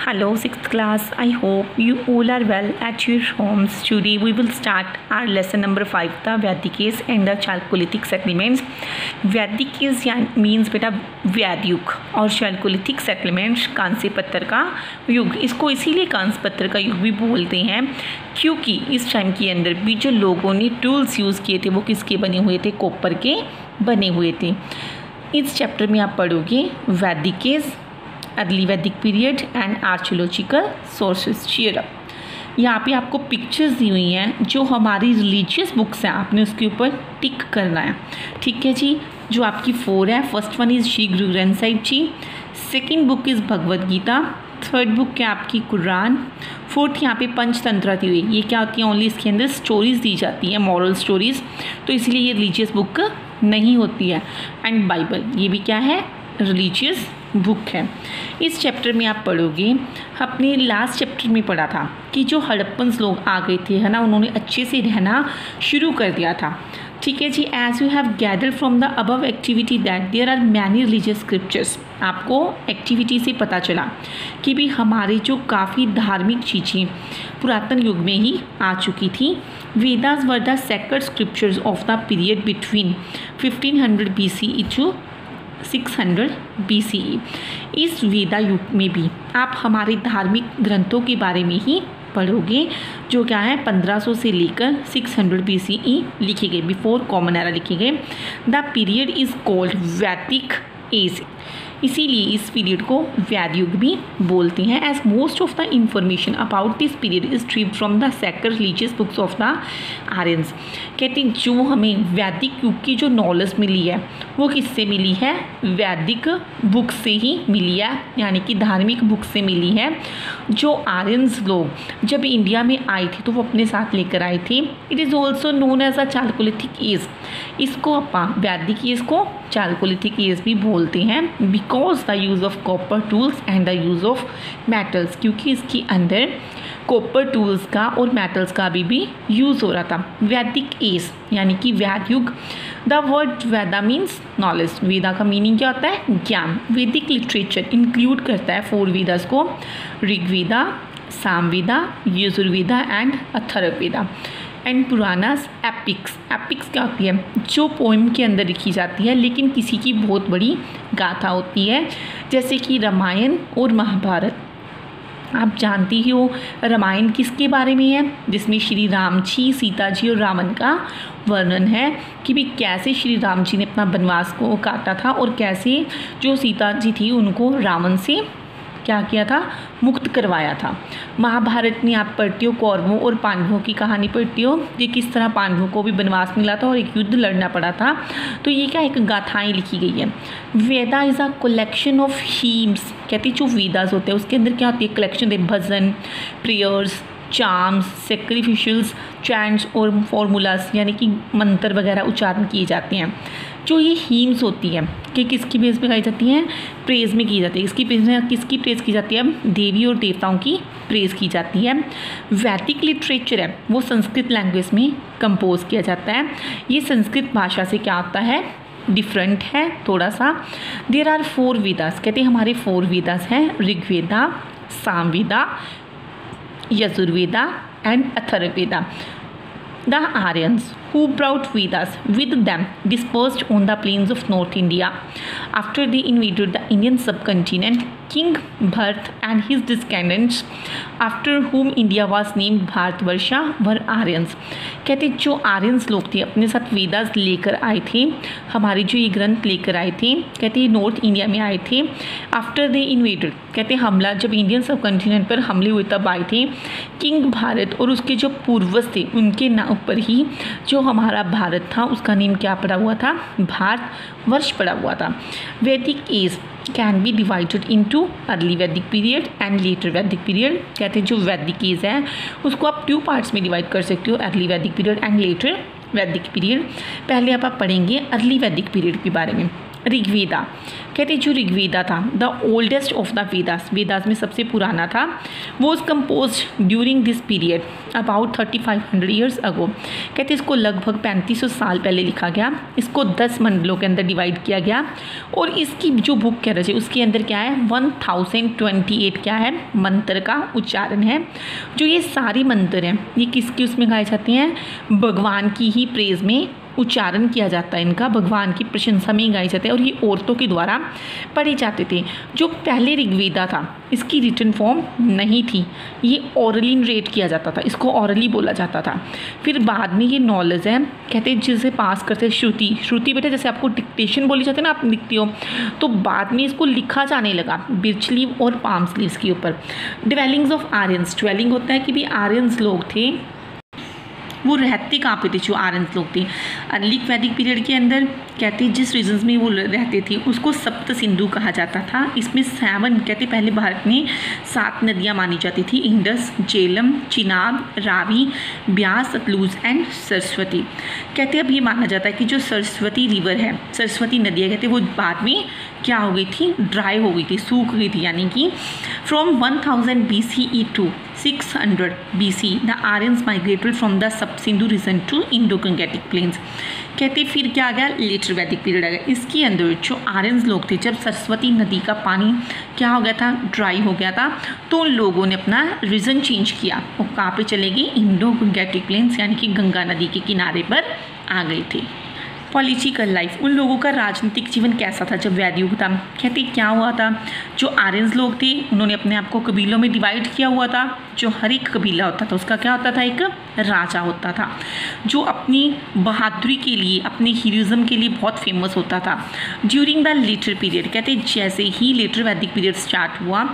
Hello, 6th class. I hope you all are well at your homes. Today we will start our lesson number 5, the Vedic age and the Chalcolithic settlements. Vedic age means बेटा वैद युग और Chalcolithic settlements कांस्य पत्थर का युग. इसको इसीलिए कांस्य पत्थर का युग भी बोलते हैं क्योंकि इस टाइम के अंदर भी जो लोगों ने टूल्स यूज़ किए थे वो किसके बने हुए थे? कॉपर के बने हुए थे. इस चैप्टर में आप पढ़ोगे Vedic age, early Vedic period and archaeological sources. Cheer up. यहाँ पे आपको पिक्चर्स दी हुई हैं जो हमारी रिलीजियस बुक्स हैं, आपने उसके ऊपर टिक करना है. ठीक है जी. जो आपकी 4 है, first one is Shri Guru Granth Sahib ji, second book is Bhagavad Gita, third book है आपकी कुरान, फोर्थ यहाँ पे पंचतंत्र दी हुई. ये क्या होती है? ओनली इसके अंदर स्टोरीज़ दी जाती हैं, मॉरल स्टोरीज़, तो इसलिए ये रिलीजियस बुक नहीं होती है. एंड बाइबल, ये भी क्या है? रिलीजियस बुक है. इस चैप्टर में आप पढ़ोगे, अपने लास्ट चैप्टर में पढ़ा था कि जो हड़प्पन्स लोग आ गए थे, है ना, उन्होंने अच्छे से रहना शुरू कर दिया था. ठीक है जी. As you have gathered from the above activity that there are many religious scriptures. आपको एक्टिविटी से पता चला कि भी हमारे जो काफ़ी धार्मिक चीज़ें पुरातन युग में ही आ चुकी थी. Vedas were the sacred scriptures of the period between 1500 BCE to 600 BCE. इस वेदा युग में भी आप हमारे धार्मिक ग्रंथों के बारे में ही पढ़ोगे जो क्या है 1500 से लेकर 600 BCE लिखे गए, बिफोर कॉमन एरा लिखे गए. The period is called Vedic age. इसीलिए इस पीरियड को वैद युग भी बोलते हैं. As most of the information about this period is derived from the sacred religious books of the Aryans. कहते हैं जो हमें वैदिक युग की जो नॉलेज मिली है वो किससे मिली है? वैदिक बुक से ही मिली है, यानी कि धार्मिक बुक से मिली है. जो आर्यंस लोग जब इंडिया में आए थे तो वो अपने साथ लेकर आए थे. It is also known as a chalcolithic age. इसको अपन वैदिक एज को चालकोलिथिक एज भी बोलते हैं because the use of copper tools and the use of metals, क्योंकि इसके अंदर कॉपर टूल्स का और मेटल्स का भी यूज़ हो रहा था. वैदिक एज यानी कि वैद युग. The word Veda means knowledge. Veda का मीनिंग क्या होता है? ज्ञान. वैदिक लिटरेचर इंक्लूड करता है 4 वेदास को, Rigveda, Samaveda, Yajurveda and Atharvaveda. And Puranas epics. Epics क्या होती है? जो पोइम के अंदर लिखी जाती है लेकिन किसी की बहुत बड़ी गाथा होती है, जैसे कि रामायण और महाभारत. आप जानती ही हो रामायण किसके बारे में है? जिसमें श्री राम जी, सीता जी और रावण का वर्णन है कि भी कैसे श्री राम जी ने अपना वनवास को काटा था और कैसे जो सीता जी थी उनको रावण से क्या किया था? मुक्त करवाया था. महाभारत में आप पढ़ती हो कौरवों और पांडवों की कहानी पढ़ती हो कि किस तरह पांडवों को भी वनवास मिला था और एक युद्ध लड़ना पड़ा था. तो ये क्या एक गाथाएं लिखी गई है. वेदा इज़ अ कलेक्शन ऑफ हीम्स. कहती जो वेदास होते हैं उसके अंदर क्या होती है? कलेक्शन है भजन, प्रेयर्स, चार्म्स, सेक्रीफिशियल्स, चैंट्स और फॉर्मूलास, यानी कि मंत्र वगैरह उच्चारण किए जाते हैं. जो ये हीम्स होती है कि किसकी बेस में गाई जाती हैं? प्रेज में की जाती है. इसकी बेस में किसकी प्रेज की जाती है? देवी और देवताओं की प्रेज की जाती है. वैदिक लिटरेचर है वो संस्कृत लैंग्वेज में कंपोज किया जाता है. ये संस्कृत भाषा से क्या होता है? डिफरेंट है थोड़ा सा. There are 4 Vedas. कहते हैं हमारे 4 वेदास हैं, Rigveda, Samaveda, Yajurveda and Atharvaveda. The Aryans who brought Vedas with them dispersed on the plains of North India. After they invaded the Indian subcontinent, King Bharat and his descendants, after whom India was named Bharatvarsha, were Aryans. कहते जो Aryans लोग थे अपने साथ वेदास लेकर आए थे, हमारे जो ये ग्रंथ लेकर आए थे, कहते नॉर्थ इंडिया में आए थे. आफ्टर दे इन्वेडेड, कहते हमला जब इंडियन सब कॉन्टिनेंट पर हमले हुए तब आए थे किंग भारत और उसके जो पूर्वज थे उनके नाम पर ही जो हमारा भारत था उसका नेम क्या पड़ा हुआ था? भारतवर्ष पड़ा हुआ था. Vedic age can be divided into early Vedic period and later Vedic period. कहते हैं जो वैदिक एज है उसको आप 2 पार्ट्स में डिवाइड कर सकते हो, early Vedic period and later Vedic period. पहले आप पढ़ेंगे अर्ली वैदिक पीरियड के बारे में. ऋग्वेदा। कहते जो ऋग्वेदा था the oldest of the Vedas, Vedas में सबसे पुराना था, was compose during this period about 3500 years ago. कहते इसको लगभग 3500 साल पहले लिखा गया। इसको 10 मंडलों के अंदर डिवाइड किया गया और इसकी जो बुक कह रहे उसके अंदर क्या है 1028 क्या है मंत्र का उच्चारण है। जो ये सारे मंत्र हैं ये किसकी उसमें गाए जाते हैं, भगवान की ही प्रेज में उच्चारण किया जाता है, इनका भगवान की प्रशंसा में ही गाए जाते हैं और ये औरतों के द्वारा पढ़े जाते थे। जो पहले ऋग्वेदा था इसकी रिटन फॉर्म नहीं थी, ये ऑरली नरेट किया जाता था, इसको ऑरली बोला जाता था। फिर बाद में ये नॉलेज है कहते हैं जिसे पास करते श्रुति, श्रुति बेटा जैसे आपको डिक्टेशन बोली जाती है ना, आप लिखते हो, तो बाद में इसको लिखा जाने लगा बिर्च लीव और पाम स्लीव्स के ऊपर। डिवेलिंग्स ऑफ आर्यंस, डिवेलिंग होता है कि भी आर्यंस लोग थे वो रहते कहाँ पे थे, जो आर्यंस लोग थे अर्ली वैदिक पीरियड के अंदर। कहते जिस रीजन्स में वो रहते थे उसको सप्त सिंधु कहा जाता था। इसमें 7 कहते पहले भारत में 7 नदियाँ मानी जाती थी, इंडस, झेलम, चिनाब, रावी, ब्यास, सतलुज एंड सरस्वती। कहते अब ये माना जाता है कि जो सरस्वती रिवर है, सरस्वती नदी है, कहते वो बाद में क्या हो गई थी, ड्राई हो गई थी, सूख गई थी, यानी कि from 1000 BCE to 600 BC the Aryans migrated from the sub Sindhu region to Indo Gangetic plains. कहते फिर क्या आ गया, लेटर वैदिक पीरियड आ गया। इसके अंदर जो आर्यंस लोग थे जब सरस्वती नदी का पानी क्या हो गया था, ड्राई हो गया था, तो उन लोगों ने अपना रीजन चेंज किया और कहाँ पे चले गए, इंडो गंगेटिक प्लेन्स यानी कि गंगा नदी के किनारे पर आ गए थे। पॉलिटिकल लाइफ, उन लोगों का राजनीतिक जीवन कैसा था जब वैद्य युग था। कहते क्या हुआ था, जो आर्यंस लोग थे उन्होंने अपने आप को कबीलों में डिवाइड किया हुआ था। जो हर एक कबीला होता था उसका क्या होता था, एक राजा होता था जो अपनी बहादुरी के लिए, अपने हीरोइज्म के लिए बहुत फेमस होता था। ड्यूरिंग द लेटर पीरियड, कहते जैसे ही लेटर वैदिक पीरियड स्टार्ट हुआ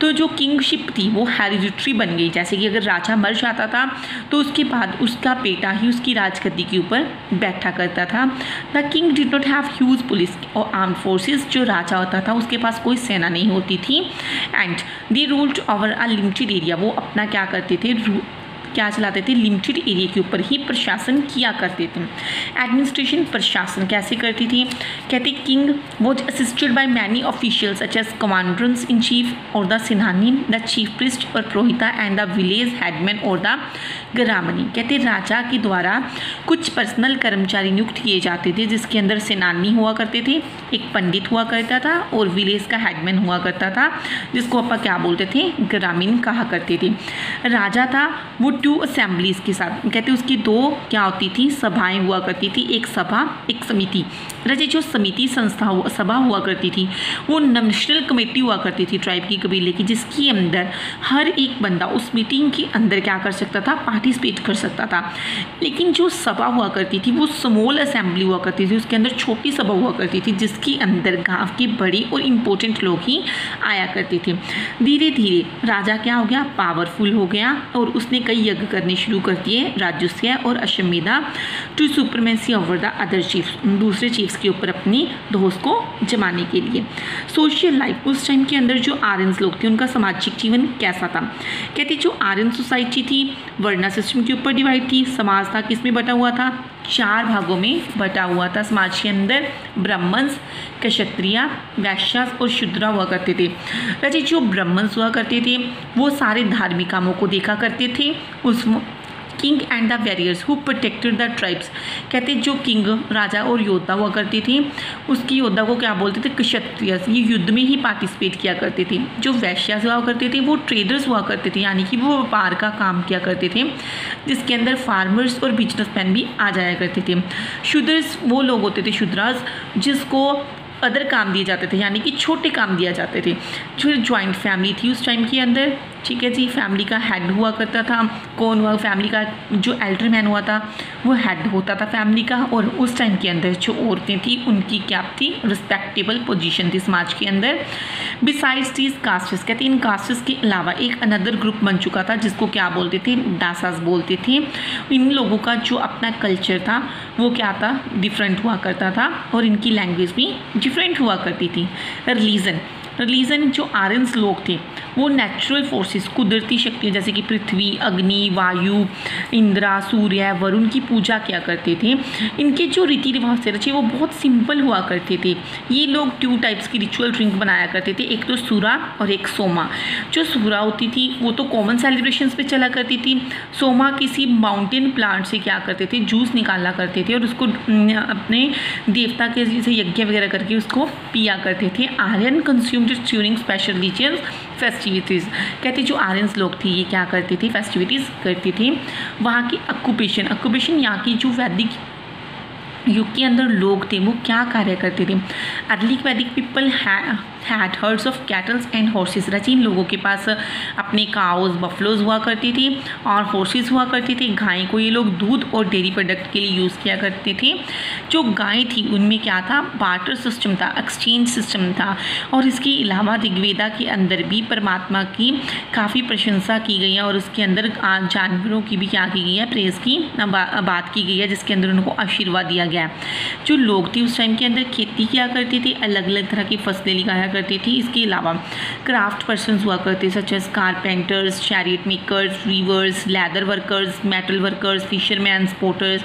तो जो किंगशिप थी वो हेरिडिटरी बन गई। जैसे कि अगर राजा मर जाता था तो उसके बाद उसका बेटा ही उसकी राजगद्दी के ऊपर बैठा करता था। The king did not have huge police और आर्म फोर्सेस, जो राजा होता था उसके पास कोई सेना नहीं होती थी। And they ruled over a limited area, वो अपना क्या करते थे, क्या चलाते थे, लिमिटेड एरिया के ऊपर ही प्रशासन किया करते थे। एडमिनिस्ट्रेशन, प्रशासन कैसे करती थी, कहते king was assisted by many officials such as commanders in chief और the senani, the chief priest और purohita and the village headman और द ग्रामनी। कहते राजा के द्वारा कुछ पर्सनल कर्मचारी नियुक्त किए जाते थे जिसके अंदर सेनानी हुआ करते थे, एक पंडित हुआ करता था और विलेज का हेडमैन हुआ करता था जिसको अपन क्या बोलते थे, ग्रामीण कहा करते थे। राजा था वो 2 असेंबलीज के साथ, कहते उसकी 2 क्या होती थी, सभाएं हुआ करती थी, एक सभा एक समिति। रजे जो समिति संस्था सभा हुआ करती थी वो नेशनल कमेटी हुआ करती थी ट्राइब की, कबीले की, जिसके अंदर हर एक बंदा उस मीटिंग के अंदर क्या कर सकता था, पार्टिसिपेट कर सकता था। लेकिन जो सभा हुआ करती थी वो स्मॉल असेंबली हुआ करती थी, उसके अंदर छोटी सभा हुआ करती थी जिसके अंदर गांव के बड़े और इम्पोर्टेंट लोग ही आया करते थे। धीरे धीरे राजा क्या हो गया, पावरफुल हो गया और उसने कई यज्ञ करने शुरू कर दिए, राजस्व और Ashvamedha to supremacy over the other chiefs, दूसरे चीफ्स के ऊपर अपनी दोस्त को जमाने के लिए। सोशल लाइफ, उस टाइम के अंदर जो आर्यंस लोग थे उनका सामाजिक जीवन कैसा था। कहते जो आर्यन सोसाइटी थी वर्णा सिस्टम के ऊपर डिवाइड थी। समाज था किसमें बटा हुआ था, 4 भागों में बटा हुआ था। समाज के अंदर ब्राह्मण्स, क्षत्रिय, वैश्य और शूद्र हुआ करते थे। राजा जो ब्राह्मण्स हुआ करते थे वो सारे धार्मिक कामों को देखा करते थे। उस king and the warriors who protected the tribes, कहते जो किंग राजा और योद्धा हुआ करते थे उसकी योद्धा को क्या बोलते थे, क्षत्रिय, ये युद्ध में ही पार्टिसिपेट किया करते थे। जो वैश्य हुआ करते थे वो ट्रेडर्स हुआ करते थे, यानी कि वो व्यापार का काम किया करते थे जिसके अंदर फार्मर्स और बिजनेसमैन भी आ जाया करते थे। शूद्रस वो लोग होते थे, शूद्रास, जिसको अदर काम दिए जाते थे, यानी कि छोटे काम दिया जाते थे। जो जॉइंट फैमिली थी उस टाइम के अंदर, ठीक है जी, फैमिली का हेड हुआ करता था। कौन हुआ, फैमिली का जो एल्डर मैन हुआ था वो हेड होता था फैमिली का। और उस टाइम के अंदर जो औरतें थी उनकी क्या थी, रिस्पेक्टेबल पोजीशन थी समाज के अंदर। बिसाइड्स दीज कास्ट्स, कहते इन कास्ट्स के अलावा एक अनदर ग्रुप बन चुका था जिसको क्या बोलते थे, दासास बोलते थे। इन लोगों का जो अपना कल्चर था वो क्या था, डिफरेंट हुआ करता था और इनकी लैंग्वेज भी डिफरेंट हुआ करती थी। रिलीजन, रिलीजन जो आर्यंस लोग थे वो नेचुरल फोर्सेस, कुदरती शक्तियाँ जैसे कि पृथ्वी, अग्नि, वायु, इंद्रा, सूर्य, वरुण की पूजा किया करते थे। इनके जो रीति रिवाज थे रचे वो बहुत सिंपल हुआ करते थे। ये लोग 2 टाइप्स की रिचुअल ड्रिंक बनाया करते थे, एक तो सूरा और एक सोमा। जो सूरा होती थी वो तो कॉमन सेलिब्रेशंस पे चला करती थी। सोमा किसी माउंटेन प्लांट से क्या करते थे, जूस निकाला करते थे और उसको अपने देवता के जैसे यज्ञ वगैरह करके उसको पिया करते थे। Aryan consumed it during special rituals festivities. कहते जो आर्यंस लोग थे ये क्या करते थे, फेस्टिविटीज़ करते थे। वहाँ की ऑक्यूपेशन यहाँ की जो वैदिक युग के अंदर लोग थे वो क्या कार्य करते थे। Early Vedic people had herds of cattles and horses. इन लोगों के पास अपने काउज, बफलोज हुआ करती थी और हॉर्सेस हुआ करती थी। गाय को ये लोग दूध और डेयरी प्रोडक्ट के लिए यूज़ किया करते थे। जो गाय थी उनमें क्या था, बार्टर सिस्टम था, एक्सचेंज सिस्टम था। और इसके अलावा ऋग्वेदा के अंदर भी परमात्मा की काफ़ी प्रशंसा की गई है और उसके अंदर जानवरों की भी क्या की गई है, प्रेस की बात की गई है, जिसके अंदर उनको आशीर्वाद दिया गया। जो लोग थे उस टाइम के अंदर खेती किया करते थे, अलग अलग तरह की फसलें लगाया करती थी। इसके अलावा क्राफ्ट पर्सन्स हुआ करते such as carpenters, chariot makers, weavers, leather workers, metal workers, fisherman, potters.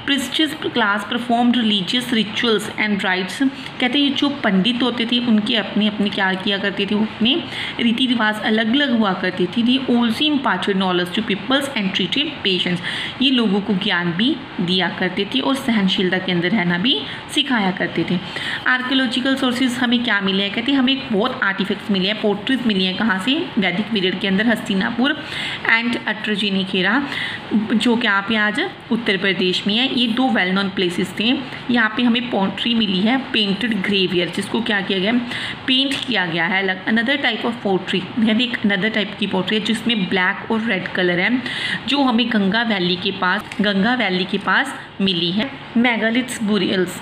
Priestly class performed religious rituals and rites. कहते हैं जो पंडित होते थे उनके अपने अपने क्या किया करते थे, वो अपने रीति रिवाज अलग अलग हुआ करते थे। They also imparted knowledge to peoples and treated patients. ये लोगों को ज्ञान भी दिया करते थे और सहनशीलता के अंदर रहना भी सिखाया करते थे। आर्कियोलॉजिकल सोर्सेज हमें क्या मिले हैं, कहते हैं हमें बहुत आर्टिफैक्ट्स मिले हैं, पोर्ट्रीज मिली हैं। कहाँ से, वैदिक पीरियड के अंदर हस्तिनापुर एंड अट्रजिनेखेरा, जो कि यहाँ पे आज उत्तर प्रदेश में है। ये 2 वेल नोन प्लेसेस थे। यहाँ पे हमें पोट्री मिली है, पेंटेड ग्रेवियर, जिसको क्या किया गया, पेंट किया गया है। अलग अनदर टाइप ऑफ पोट्री, यानी एक अनदर टाइप की पोट्री है जिसमें ब्लैक और रेड कलर है, जो हमें गंगा वैली के पास मिली है। मेगालिथ्स बुरियल्स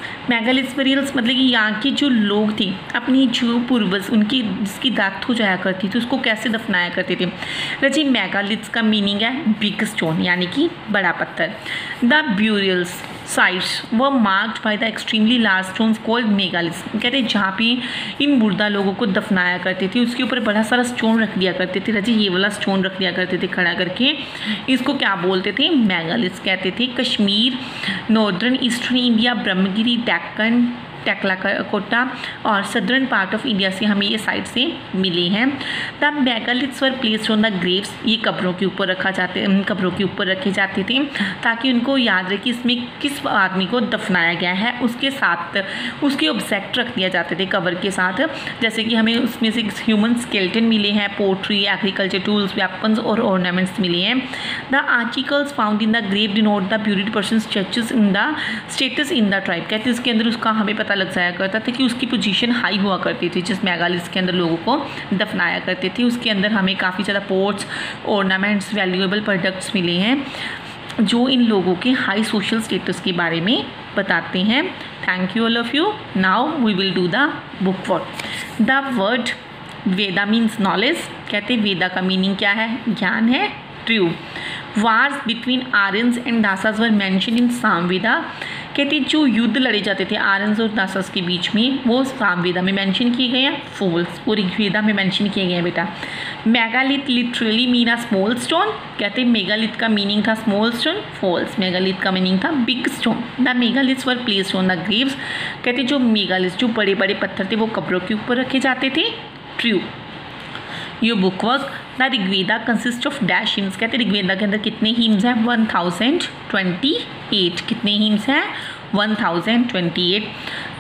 मतलब कि यहाँ के जो लोग थे अपनी जो पूर्वज उनकी जिसकी डेथ हो जाया करती थी उसको कैसे दफनाया करते थे। रजी मेगालिथ्स का मीनिंग है बिग स्टोन, यानी कि बड़ा पत्थर। The burials sites were marked by the extremely large stones called megaliths. कहते हैं जहाँ पे इन मुर्दा लोगों को दफनाया करते थे उसके ऊपर बड़ा सारा स्टोन रख दिया करते थे। रजी ये वाला स्टोन रख दिया करते थे खड़ा करके, इसको क्या बोलते थे, मेगालिथ्स कहते थे। Kashmir, northern eastern India, Brahmagiri, Deccan, Tekkalakota और सदर्न पार्ट ऑफ इंडिया से हमें ये साइड से मिले हैं। The megaliths were placed on the Graves. ये कब्रों के ऊपर रखे जाते थे ताकि उनको याद रहे कि इसमें किस आदमी को दफनाया गया है। उसके साथ उसके ऑब्जेक्ट रख दिया जाते थे कबर के साथ, जैसे कि हमें उसमें से ह्यूमन स्केलेटन मिले हैं, पोट्री, एग्रीकल्चर टूल्स, वेपन्स और ऑर्नामेंट्स मिले हैं। The articles found in the grave denote the buried person status in the tribe. कहते हैं इसके अंदर उसका हमें पता लग जाया करता था कि उसकी पोजीशन हाई हुआ करती थी जिस मेगालिथ्स के अंदर लोगों को दफनाया करते थे। उसके अंदर हमें काफ़ी ज़्यादा पोर्ट्स, ऑर्नामेंट्स, वैल्यूएबल प्रोडक्ट्स मिले हैं जो इन लोगों के हाई सोशल स्टेटस के बारे में बताते हैं। Thank you all of you. Now we will do the book word. The word Veda means knowledge. कहते हैं वेदा का मीनिंग क्या है, ज्ञान है, true. Wars between Aryans and Dasas were mentioned in Samaveda. कहते जो युद्ध लड़े जाते थे आर्यंस और दासास के बीच में वो सामवेदा में मेंशन किए गए हैं, फॉल्स, और ऋग्वेदा में मेंशन किए गए हैं बेटा। Megalith literally mean a small stone. कहते हैं मेगालिथ का मीनिंग था स्मॉल स्टोन, फॉल्स। मेगालिथ का मीनिंग था big stone. The megaliths were placed on the Graves. कहते जो मेगालिथ जो बड़े बड़े पत्थर थे वो कब्रों के ऊपर रखे जाते थे, true. Your book work. The Rigveda consist of dash hymns. कहते हैं ऋग्वेदा के अंदर कितने हिम्स हैं, 1028। कितने हिम्स हैं, 1028।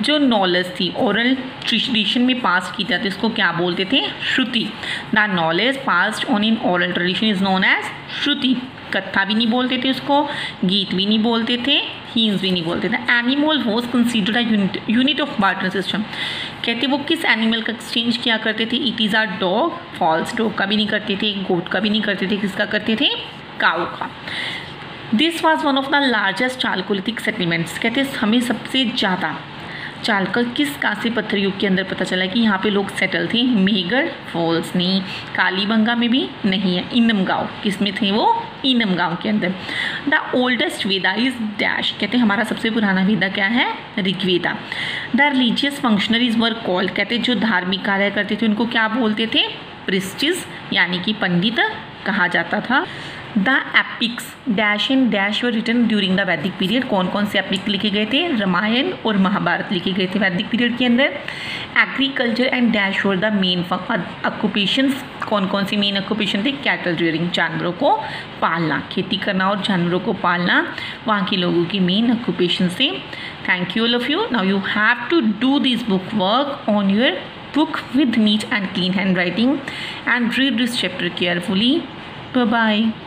जो नॉलेज थी ओरल ट्रेडिशन में पास की जाती इसको क्या बोलते थे, shruti. The knowledge passed on in oral tradition is known as shruti. कथा भी नहीं बोलते थे उसको, गीत भी नहीं बोलते थे, हीम्स भी नहीं बोलते थे। Animal was considered a unit of barter system. कहते वो किस एनिमल का एक्सचेंज किया करते थे, it is a dog, false. Dog का भी नहीं करते थे, गोट का भी नहीं करते थे, किसका करते थे, काऊ का। This was one of the largest Chalcolithic settlements. कहते हमें सबसे ज़्यादा चालका किस कांस्य पत्थर युग के अंदर पता चला कि यहाँ पे लोग सेटल थे? मेहगढ़, फॉल्स नहीं, कालीबंगा में भी नहीं है, इनम गाँव, किस में थे वो? इनम गाँव के अंदर। The oldest Veda is dash, कहते हैं हमारा सबसे पुराना वेदा क्या है? Rigveda. The religious functionaries were called, कहते हैं जो धार्मिक कार्य करते थे उनको क्या बोलते थे? प्रिस्टिस, यानी कि पंडित कहा जाता था। The epics dash and dash were written during the Vedic period, कौन कौन से एपिक लिखे गए थे? रामायण और महाभारत लिखे गए थे वैदिक पीरियड के अंदर। Agriculture and dash were the main occupations, कौन कौन सी मेन ऑक्यूपेशन थे? कैटल रियरिंग, जानवरों को पालना, खेती करना और जानवरों को पालना वहाँ के लोगों की मेन ऑक्यूपेशन से। Thank you all of you. Now you have to do this book work on your book with neat and clean handwriting and read this chapter carefully. Bye bye.